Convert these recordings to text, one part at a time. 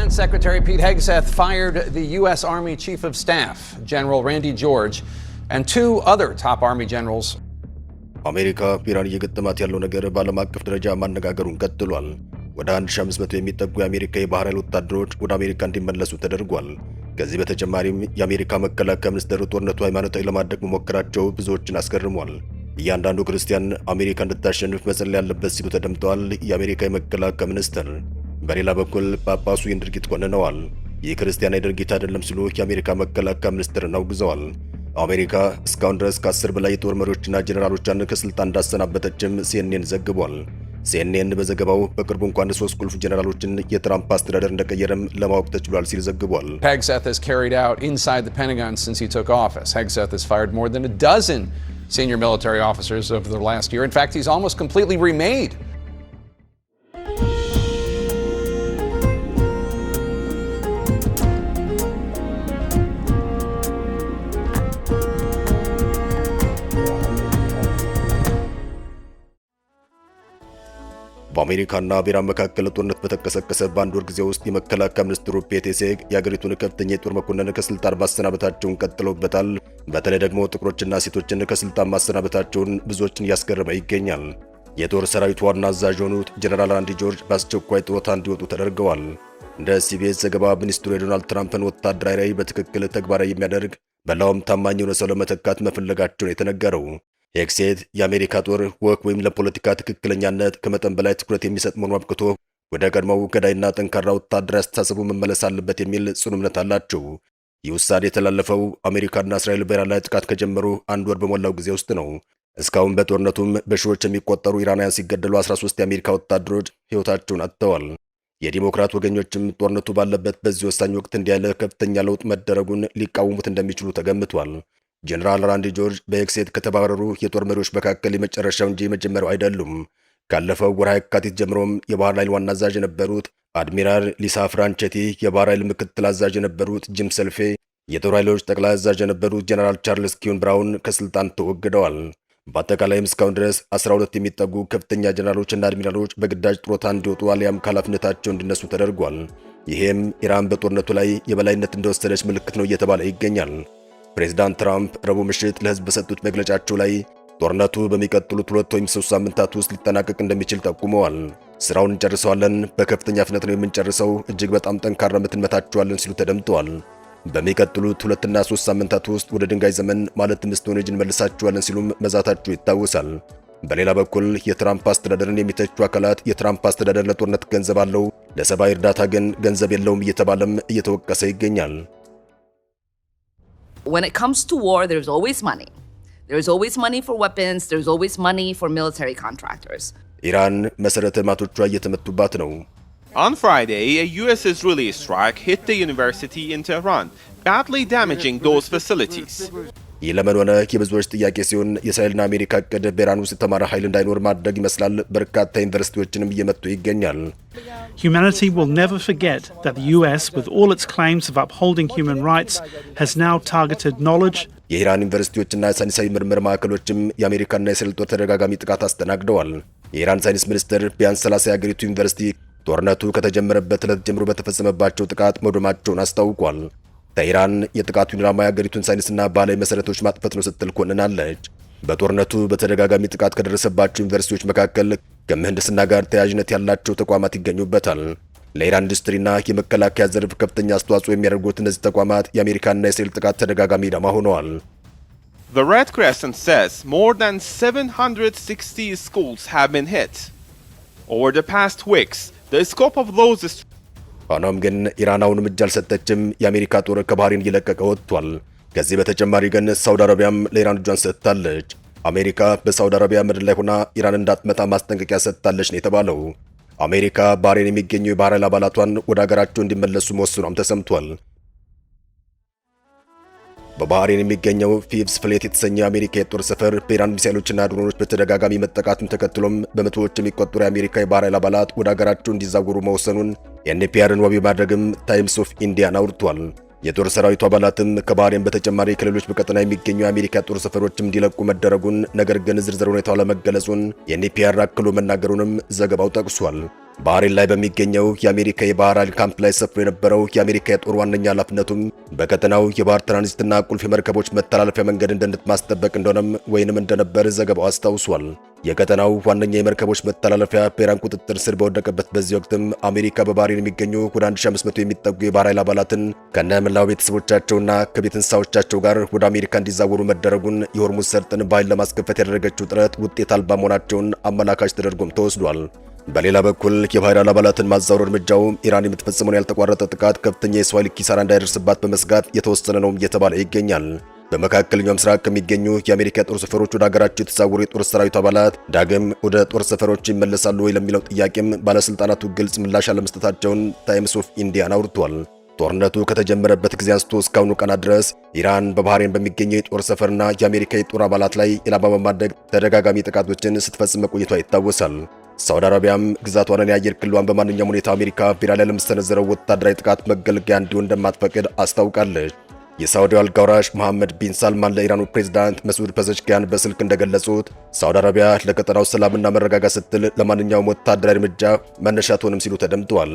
Defense Secretary Pete Hegseth fired the U.S. Army Chief of Staff, General Randy George, and two other top Army generals. አሜሪካ ኢራን እየገጠማት ያለው ነገር በዓለም አቀፍ ደረጃ ማነጋገሩን ቀጥሏል። ወደ 1500 የሚጠጉ የአሜሪካ የባህር ኃይል ወታደሮች ወደ አሜሪካ እንዲመለሱ ተደርጓል። ከዚህ በተጨማሪም የአሜሪካ መከላከያ ሚኒስትር ጦርነቱ ሃይማኖታዊ ለማድረግ መሞከራቸው ብዙዎችን አስገርሟል። እያንዳንዱ ክርስቲያን አሜሪካ እንድታሸንፍ መጸለይ ያለበት ሲሉ ተደምጠዋል። የአሜሪካ የመከላከያ ሚኒስትር በሌላ በኩል ጳጳሱ ይህን ድርጊት ኮንነዋል። ይህ ክርስቲያናዊ ድርጊት አይደለም ሲሉ የአሜሪካ መከላከያ ሚኒስትርን አውግዘዋል። አሜሪካ እስካሁን ድረስ ከ10 በላይ የጦር መሪዎችና ጀነራሎችን ከስልጣን እንዳሰናበተችም ሲኤንኤን ዘግቧል። ሲኤንኤን በዘገባው በቅርቡ እንኳን 3 ቁልፍ ጀነራሎችን የትራምፕ አስተዳደር እንደቀየረም ለማወቅ ተችሏል ሲል ዘግቧል። Hegseth has carried out inside the Pentagon since he took office. Hegseth has fired more than a dozen senior military officers over the last year. In fact, he's almost completely remade በአሜሪካና በኢራን መካከል ጦርነት በተቀሰቀሰ በአንድ ወር ጊዜ ውስጥ የመከላከያ ሚኒስትሩ ፔት ሄግሴት የአገሪቱን ከፍተኛ የጦር መኮንን ከስልጣን ማሰናበታቸውን ቀጥለውበታል። በተለይ ደግሞ ጥቁሮችና ሴቶችን ከስልጣን ማሰናበታቸውን ብዙዎችን እያስገረመ ይገኛል። የጦር ሰራዊቱ ዋና አዛዥ የሆኑት ጀነራል ራንዲ ጆርጅ በአስቸኳይ ጡረታ እንዲወጡ ተደርገዋል። እንደ ሲቢኤስ ዘገባ ሚኒስትሩ የዶናልድ ትራምፕን ወታደራዊ ራዕይ በትክክል ተግባራዊ የሚያደርግ በላውም ታማኝ የሆነ ሰው ለመተካት መፈለጋቸውን የተነገረው ሄግሴት የአሜሪካ ጦር ወክ ወይም ለፖለቲካ ትክክለኛነት ከመጠን በላይ ትኩረት የሚሰጥ መሆኑ አብቅቶ ወደ ቀድሞው ገዳይና ጠንካራ ወታደራዊ አስተሳሰቡ መመለስ አለበት የሚል ጽኑ እምነት አላቸው። ይህ ውሳኔ የተላለፈው አሜሪካና እስራኤል በኢራን ላይ ጥቃት ከጀመሩ አንድ ወር በሞላው ጊዜ ውስጥ ነው። እስካሁን በጦርነቱም በሺዎች የሚቆጠሩ ኢራናውያን ሲገደሉ 13 የአሜሪካ ወታደሮች ሕይወታቸውን አጥተዋል። የዲሞክራት ወገኞችም ጦርነቱ ባለበት በዚህ ወሳኝ ወቅት እንዲህ ያለ ከፍተኛ ለውጥ መደረጉን ሊቃወሙት እንደሚችሉ ተገምቷል። ጀነራል ራንዲ ጆርጅ በሄግሴት ከተባረሩ የጦር መሪዎች መካከል የመጨረሻው እንጂ የመጀመሪያው አይደሉም። ካለፈው ወርሃ የካቲት ጀምሮም የባህር ኃይል ዋና አዛዥ የነበሩት አድሚራል ሊሳ ፍራንቼቲ፣ የባህር ኃይል ምክትል አዛዥ የነበሩት ጂም ሰልፌ፣ የጦር ኃይሎች ጠቅላይ አዛዥ የነበሩት ጀነራል ቻርልስ ኪውን ብራውን ከስልጣን ተወግደዋል። በአጠቃላይም እስካሁን ድረስ 12 የሚጠጉ ከፍተኛ ጀነራሎችና አድሚራሎች በግዳጅ ጡረታ እንዲወጡ አሊያም ከኃላፊነታቸው እንዲነሱ ተደርጓል። ይሄም ኢራን በጦርነቱ ላይ የበላይነት እንደወሰደች ምልክት ነው እየተባለ ይገኛል። ፕሬዝዳንት ትራምፕ ረቡዕ ምሽት ለህዝብ በሰጡት መግለጫቸው ላይ ጦርነቱ በሚቀጥሉት 2 ወይም 3 ሳምንታት ውስጥ ሊጠናቀቅ እንደሚችል ጠቁመዋል። ስራውን እንጨርሰዋለን፣ በከፍተኛ ፍጥነት ነው የምንጨርሰው፣ እጅግ በጣም ጠንካራ ምት እንመታቸዋለን ሲሉ ተደምጠዋል። በሚቀጥሉት 2 እና 3 ሳምንታት ውስጥ ወደ ድንጋይ ዘመን ማለትም ስቶን ኤጅ እንመልሳቸዋለን ሲሉም መዛታቸው ይታወሳል። በሌላ በኩል የትራምፕ አስተዳደርን የሚተቹ አካላት የትራምፕ አስተዳደር ለጦርነት ገንዘብ አለው፣ ለሰብአዊ እርዳታ ግን ገንዘብ የለውም እየተባለም እየተወቀሰ ይገኛል። When it comes to war, there's always money. There's always money for weapons. There's always money for military contractors. ኢራን መሰረተ ልማቶቿ እየተመቱባት ነው። On Friday, a US-Israeli strike hit the university in Tehran, badly damaging those facilities. ይህ ለምን ሆነ የብዙዎች ጥያቄ ሲሆን የእስራኤልና አሜሪካ እቅድ በኢራን ውስጥ የተማረ ኃይል እንዳይኖር ማድረግ ይመስላል። በርካታ ዩኒቨርሲቲዎችንም እየመቱ ይገኛል። Humanity will never forget that the US, with all its claims of upholding human rights, has now targeted knowledge. የኢራን ዩኒቨርሲቲዎችና ሳይንሳዊ ምርምር ማዕከሎችም የአሜሪካና የእስራኤል ጦር ተደጋጋሚ ጥቃት አስተናግደዋል። የኢራን ሳይንስ ሚኒስትር ቢያንስ 30 የአገሪቱ ዩኒቨርሲቲ ጦርነቱ ከተጀመረበት ዕለት ጀምሮ በተፈጸመባቸው ጥቃት መውደማቸውን አስታውቋል። ኢራን የጥቃቱን ኢላማ የአገሪቱን ሳይንስና ባህላዊ መሰረቶች ማጥፋት ነው ስትል ኮንናለች። በጦርነቱ በተደጋጋሚ ጥቃት ከደረሰባቸው ዩኒቨርሲቲዎች መካከል ከምህንድስና ጋር ተያያዥነት ያላቸው ተቋማት ይገኙበታል። ለኢራን ኢንዱስትሪና የመከላከያ ዘርፍ ከፍተኛ አስተዋጽኦ የሚያደርጉት እነዚህ ተቋማት የአሜሪካና የእስራኤል ጥቃት ተደጋጋሚ ኢላማ ሆነዋል። The Red Crescent says more than 760 schools have been hit. Over the past weeks, the scope of those ሆኖም ግን ኢራን አሁንም እጅ አልሰጠችም። የአሜሪካ ጦር ከባህሬን እየለቀቀ ወጥቷል። ከዚህ በተጨማሪ ግን ሳውዲ አረቢያም ለኢራን እጇን ሰጥታለች። አሜሪካ በሳውዲ አረቢያ ምድር ላይ ሆና ኢራን እንዳትመታ ማስጠንቀቂያ ሰጥታለች ነው የተባለው። አሜሪካ ባህሬን የሚገኙ የባህር ኃይል አባላቷን ወደ ሀገራቸው እንዲመለሱ መወሰኗም ተሰምቷል። በባህሬን የሚገኘው ፊቭስ ፍሌት የተሰኘ የአሜሪካ የጦር ሰፈር በኢራን ሚሳኤሎችና ድሮኖች በተደጋጋሚ መጠቃቱን ተከትሎም በመቶዎች የሚቆጠሩ የአሜሪካ የባህር ኃይል አባላት ወደ ሀገራቸው እንዲዛወሩ መወሰኑን ኤንፒአርን ዋቢ ማድረግም ታይምስ ኦፍ ኢንዲያን አውርቷል። የጦር ሰራዊቱ አባላትም ከባህሬን በተጨማሪ ከሌሎች በቀጠና የሚገኙ የአሜሪካ ጦር ሰፈሮችም እንዲለቁ መደረጉን፣ ነገር ግን ዝርዝር ሁኔታው ለመገለጹን ኤንፒአር አክሎ መናገሩንም ዘገባው ጠቅሷል። ባህሬን ላይ በሚገኘው የአሜሪካ የባህር ኃይል ካምፕ ላይ ሰፍሮ የነበረው የአሜሪካ የጦር ዋነኛ ኃላፊነቱም በቀጠናው የባህር ትራንዚትና ቁልፍ የመርከቦች መተላለፊያ መንገድ ደህንነት ማስጠበቅ እንደሆነም ወይንም እንደነበር ዘገባው አስታውሷል። የቀጠናው ዋነኛ የመርከቦች መተላለፊያ በኢራን ቁጥጥር ስር በወደቀበት በዚህ ወቅትም አሜሪካ በባህሬን የሚገኙ ወደ 1500 የሚጠጉ የባህር ኃይል አባላትን ከነመላው ቤተሰቦቻቸውና ከቤት እንስሳዎቻቸው ጋር ወደ አሜሪካ እንዲዛወሩ መደረጉን የሆርሙዝ ሰርጥን በኃይል ለማስከፈት ያደረገችው ጥረት ውጤት አልባ መሆናቸውን አመላካች ተደርጎም ተወስዷል። በሌላ በኩል የባህር ኃይል አባላትን ማዛወር እርምጃው ኢራን የምትፈጽመውን ያልተቋረጠ ጥቃት ከፍተኛ የሰው ኃይል ኪሳራ እንዳይደርስባት በመስጋት የተወሰነ ነው እየተባለ ይገኛል። በመካከለኛው ምስራቅ ከሚገኙ የአሜሪካ ጦር ሰፈሮች ወደ ሀገራቸው የተዛወሩ የጦር ሰራዊት አባላት ዳግም ወደ ጦር ሰፈሮች ይመለሳሉ ወይ ለሚለው ጥያቄም ባለስልጣናቱ ግልጽ ምላሽ አለመስጠታቸውን ታይምስ ኦፍ ኢንዲያን አውርቷል። ጦርነቱ ከተጀመረበት ጊዜ አንስቶ እስካሁኑ ቀናት ድረስ ኢራን በባህሬን በሚገኘው የጦር ሰፈርና የአሜሪካ የጦር አባላት ላይ ኢላማ በማድረግ ተደጋጋሚ ጥቃቶችን ስትፈጽም መቆየቷ ይታወሳል። ሳውዲ አረቢያም ግዛቷን የአየር ክልሏን በማንኛውም ሁኔታ አሜሪካ በኢራን ላይ ለምትሰነዝረው ወታደራዊ ጥቃት መገልገያ እንዲሆን እንደማትፈቅድ አስታውቃለች። የሳውዲው አልጋ ወራሽ መሐመድ ቢን ሳልማን ለኢራኑ ፕሬዝዳንት መስዑድ ፐዘሽኪያን በስልክ እንደገለጹት ሳውዲ አረቢያ ለቀጠናው ሰላምና መረጋጋት ስትል ለማንኛውም ወታደራዊ እርምጃ መነሻ አትሆንም ሲሉ ተደምጠዋል።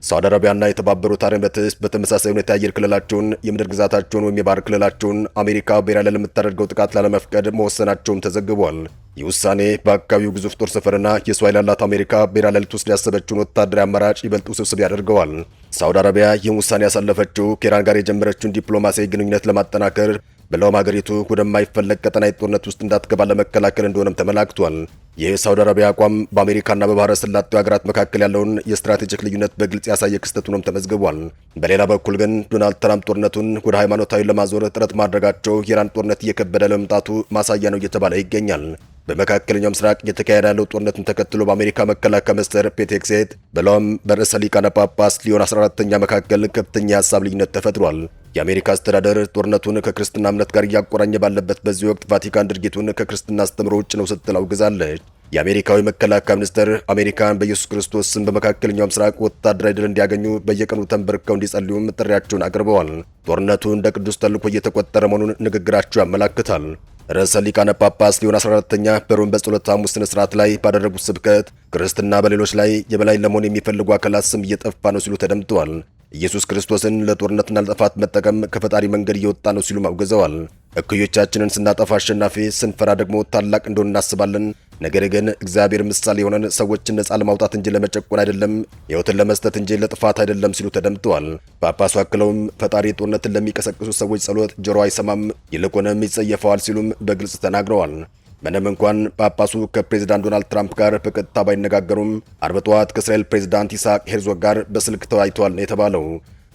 ሳውዲ አረቢያና የተባበሩት አረብ ኤሚሬትስ በተመሳሳይ ሁኔታ የአየር ክልላቸውን የምድር ግዛታቸውን ወይም የባህር ክልላቸውን አሜሪካ በኢራን ላይ ለምታደርገው ጥቃት ላለመፍቀድ መወሰናቸውም ተዘግቧል። ይህ ውሳኔ በአካባቢው ግዙፍ ጦር ሰፈርና የሰው ኃይል ያላት አሜሪካ በኢራን ላይ ልትወስድ ያሰበችውን ወታደራዊ አማራጭ ይበልጥ ውስብስብ ያደርገዋል። ሳውዲ አረቢያ ይህን ውሳኔ ያሳለፈችው ከኢራን ጋር የጀመረችውን ዲፕሎማሲያዊ ግንኙነት ለማጠናከር ብለውም ሀገሪቱ ወደማይፈለግ ቀጠናዊ ጦርነት ውስጥ እንዳትገባ ለመከላከል እንደሆነም ተመላክቷል። ይህ ሳውዲ አረቢያ አቋም በአሜሪካና በባህረ ሰላጤው ሀገራት መካከል ያለውን የስትራቴጂክ ልዩነት በግልጽ ያሳየ ክስተት ሆኖም ተመዝግቧል። በሌላ በኩል ግን ዶናልድ ትራምፕ ጦርነቱን ወደ ሃይማኖታዊ ለማዞር ጥረት ማድረጋቸው የኢራን ጦርነት እየከበደ ለመምጣቱ ማሳያ ነው እየተባለ ይገኛል። በመካከለኛው ምስራቅ እየተካሄደ ያለው ጦርነትን ተከትሎ በአሜሪካ መከላከያ ሚኒስትር ፔት ሄግሴት ብለውም በርዕሰ ሊቃነ ጳጳስ ሊዮን 14ኛ መካከል ከፍተኛ የሀሳብ ልዩነት ተፈጥሯል። የአሜሪካ አስተዳደር ጦርነቱን ከክርስትና እምነት ጋር እያቆራኘ ባለበት በዚህ ወቅት ቫቲካን ድርጊቱን ከክርስትና አስተምሮ ውጭ ነው ስትል አውግዛለች። የአሜሪካዊ መከላከያ ሚኒስትር አሜሪካን በኢየሱስ ክርስቶስ ስም በመካከለኛው ምስራቅ ወታደራዊ ድል እንዲያገኙ በየቀኑ ተንበርክከው እንዲጸልዩም ጥሪያቸውን አቅርበዋል። ጦርነቱ እንደ ቅዱስ ተልዕኮ እየተቆጠረ መሆኑን ንግግራቸው ያመላክታል። ርዕሰ ሊቃነ ጳጳስ ሊዮን 14ኛ በሮም በጸሎተ ሐሙስ ሥነ ሥርዓት ላይ ባደረጉት ስብከት ክርስትና በሌሎች ላይ የበላይ ለመሆን የሚፈልጉ አካላት ስም እየጠፋ ነው ሲሉ ተደምጠዋል። ኢየሱስ ክርስቶስን ለጦርነትና ለጥፋት መጠቀም ከፈጣሪ መንገድ እየወጣ ነው ሲሉ አውግዘዋል። እኩዮቻችንን ስናጠፋ አሸናፊ፣ ስንፈራ ደግሞ ታላቅ እንደሆነ እናስባለን። ነገር ግን እግዚአብሔር ምሳሌ የሆነን ሰዎችን ነጻ ለማውጣት እንጂ ለመጨቆን አይደለም፣ ሕይወትን ለመስጠት እንጂ ለጥፋት አይደለም ሲሉ ተደምጠዋል። ጳጳሱ አክለውም ፈጣሪ ጦርነትን ለሚቀሰቅሱ ሰዎች ጸሎት ጆሮ አይሰማም፣ ይልቁንም ይጸየፈዋል ሲሉም በግልጽ ተናግረዋል። ምንም እንኳን ጳጳሱ ከፕሬዝዳንት ዶናልድ ትራምፕ ጋር በቀጥታ ባይነጋገሩም አርብ ጠዋት ከእስራኤል ፕሬዝዳንት ይስሐቅ ሄርዞግ ጋር በስልክ ተወያይተዋል ነው የተባለው።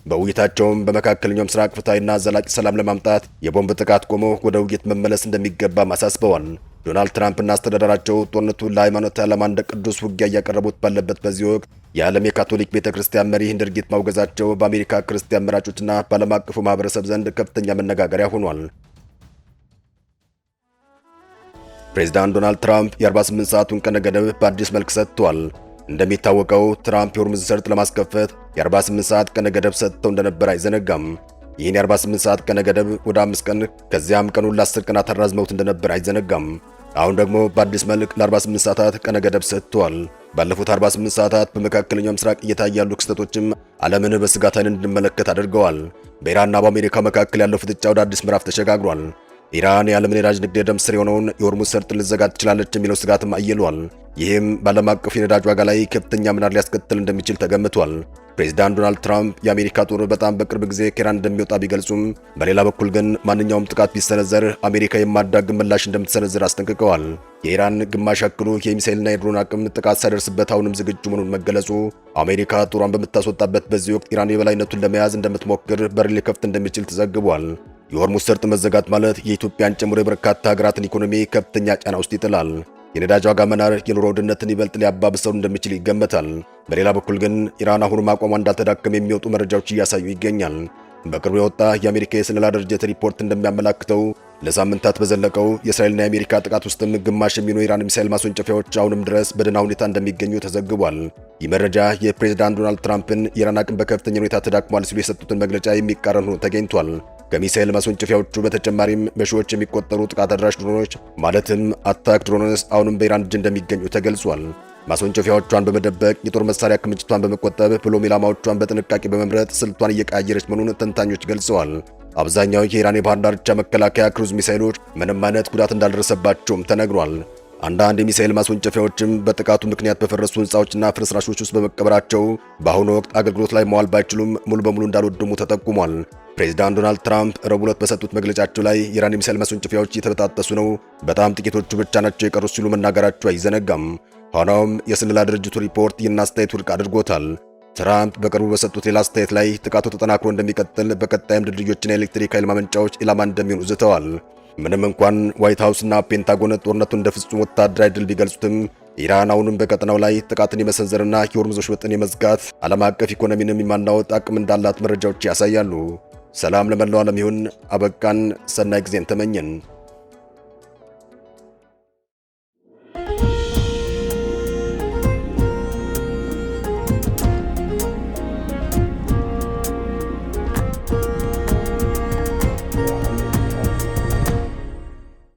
በውይይታቸውም በመካከለኛው ምስራቅ ፍትሐዊና ዘላቂ ሰላም ለማምጣት የቦምብ ጥቃት ቆሞ ወደ ውይይት መመለስ እንደሚገባ አሳስበዋል። ዶናልድ ትራምፕና አስተዳደራቸው ጦርነቱን ለሃይማኖት ዓላማ እንደ ቅዱስ ውጊያ እያቀረቡት ባለበት በዚህ ወቅት የዓለም የካቶሊክ ቤተክርስቲያን መሪ ይህን ድርጊት ማውገዛቸው በአሜሪካ ክርስቲያን መራጮችና በዓለም አቀፉ ማህበረሰብ ዘንድ ከፍተኛ መነጋገሪያ ሆኗል። ፕሬዝዳንት ዶናልድ ትራምፕ የ48 ሰዓቱን ቀነ ገደብ በአዲስ መልክ ሰጥቷል። እንደሚታወቀው ትራምፕ የሆርሙዝ ሰርጥ ለማስከፈት የ48 ሰዓት ቀነ ገደብ ሰጥተው እንደነበር አይዘነጋም። ይህን የ48 ሰዓት ቀነ ገደብ ወደ 5 ቀን ከዚያም ቀኑን ለ10 ቀናት አራዝመውት እንደነበር አይዘነጋም። አሁን ደግሞ በአዲስ መልክ ለ48 ሰዓታት ቀነ ገደብ ሰጥቷል። ባለፉት 48 ሰዓታት በመካከለኛው ምስራቅ እየታዩ ያሉ ክስተቶችም ዓለምን በስጋት ዓይን እንድንመለከት አድርገዋል። በኢራንና በአሜሪካ መካከል ያለው ፍጥጫ ወደ አዲስ ምዕራፍ ተሸጋግሯል። ኢራን የዓለምን የነዳጅ ንግድ የደም ስር የሆነውን የሆርሙዝ ሰርጥን ልትዘጋ ትችላለች የሚለው ስጋትም አይሏል። ይህም በዓለም አቀፍ የነዳጅ ዋጋ ላይ ከፍተኛ ምናር ሊያስከትል እንደሚችል ተገምቷል። ፕሬዝዳንት ዶናልድ ትራምፕ የአሜሪካ ጦር በጣም በቅርብ ጊዜ ከኢራን እንደሚወጣ ቢገልጹም በሌላ በኩል ግን ማንኛውም ጥቃት ቢሰነዘር አሜሪካ የማዳግም ምላሽ እንደምትሰነዝር አስጠንቅቀዋል። የኢራን ግማሽ ያክሉ የሚሳኤልና የድሮን አቅም ጥቃት ሳይደርስበት አሁንም ዝግጁ መሆኑን መገለጹ አሜሪካ ጦሯን በምታስወጣበት በዚህ ወቅት ኢራን የበላይነቱን ለመያዝ እንደምትሞክር በር ሊከፍት እንደሚችል ተዘግቧል። የሆርሙዝ ሰርጥ መዘጋት ማለት የኢትዮጵያን ጨምሮ የበርካታ ሀገራትን ኢኮኖሚ ከፍተኛ ጫና ውስጥ ይጥላል። የነዳጅ ዋጋ መናር የኑሮ ውድነትን ይበልጥ ሊያባብሰው እንደሚችል ይገመታል። በሌላ በኩል ግን ኢራን አሁንም አቋሟ እንዳልተዳከመ የሚወጡ መረጃዎች እያሳዩ ይገኛል። በቅርቡ የወጣ የአሜሪካ የስለላ ድርጅት ሪፖርት እንደሚያመላክተው ለሳምንታት በዘለቀው የእስራኤልና የአሜሪካ ጥቃት ውስጥም ግማሽ የሚሆኑ የኢራን ሚሳኤል ማስወንጨፊያዎች አሁንም ድረስ በደህና ሁኔታ እንደሚገኙ ተዘግቧል። ይህ መረጃ የፕሬዝዳንት ዶናልድ ትራምፕን የኢራን አቅም በከፍተኛ ሁኔታ ተዳክሟል ሲሉ የሰጡትን መግለጫ የሚቃረን ሆኖ ተገኝቷል። ከሚሳኤል ማስወንጨፊያዎቹ በተጨማሪም በሺዎች የሚቆጠሩ ጥቃት አድራሽ ድሮኖች ማለትም አታክ ድሮኖች አሁንም በኢራን እጅ እንደሚገኙ ተገልጿል። ማስወንጨፊያዎቿን በመደበቅ የጦር መሳሪያ ክምችቷን በመቆጠብ ብሎም ኢላማዎቿን በጥንቃቄ በመምረጥ ስልቷን እየቀያየረች መሆኑን ተንታኞች ገልጸዋል። አብዛኛው የኢራን የባህር ዳርቻ መከላከያ ክሩዝ ሚሳኤሎች ምንም አይነት ጉዳት እንዳልደረሰባቸውም ተነግሯል። አንዳንድ የሚሳኤል ማስወንጨፊያዎችም በጥቃቱ ምክንያት በፈረሱ ህንፃዎችና ፍርስራሾች ውስጥ በመቀበራቸው በአሁኑ ወቅት አገልግሎት ላይ መዋል ባይችሉም ሙሉ በሙሉ እንዳልወደሙ ተጠቁሟል። ፕሬዚዳንት ዶናልድ ትራምፕ ረቡዕ ዕለት በሰጡት መግለጫቸው ላይ የኢራን የሚሳኤል ማስወንጨፊያዎች እየተበጣጠሱ ነው፣ በጣም ጥቂቶቹ ብቻ ናቸው የቀሩት ሲሉ መናገራቸው አይዘነጋም። ሆኖም የስለላ ድርጅቱ ሪፖርት ይህን አስተያየት ውድቅ አድርጎታል። ትራምፕ በቅርቡ በሰጡት ሌላ አስተያየት ላይ ጥቃቱ ተጠናክሮ እንደሚቀጥል፣ በቀጣይም ድልድዮችና የኤሌክትሪክ ኃይል ማመንጫዎች ኢላማ እንደሚሆኑ ዝተዋል። ምንም እንኳን ዋይት ሃውስና ፔንታጎን ጦርነቱን እንደ ፍጹም ወታደራዊ ድል ቢገልጹትም ኢራን አሁንም በቀጠናው ላይ ጥቃትን የመሰንዘርና የሆርሙዝ ወሽመጥን የመዝጋት ዓለም አቀፍ ኢኮኖሚንም የማናወጥ አቅም እንዳላት መረጃዎች ያሳያሉ። ሰላም ለመላው ዓለም ይሁን። አበቃን። ሰናይ ጊዜን ተመኘን።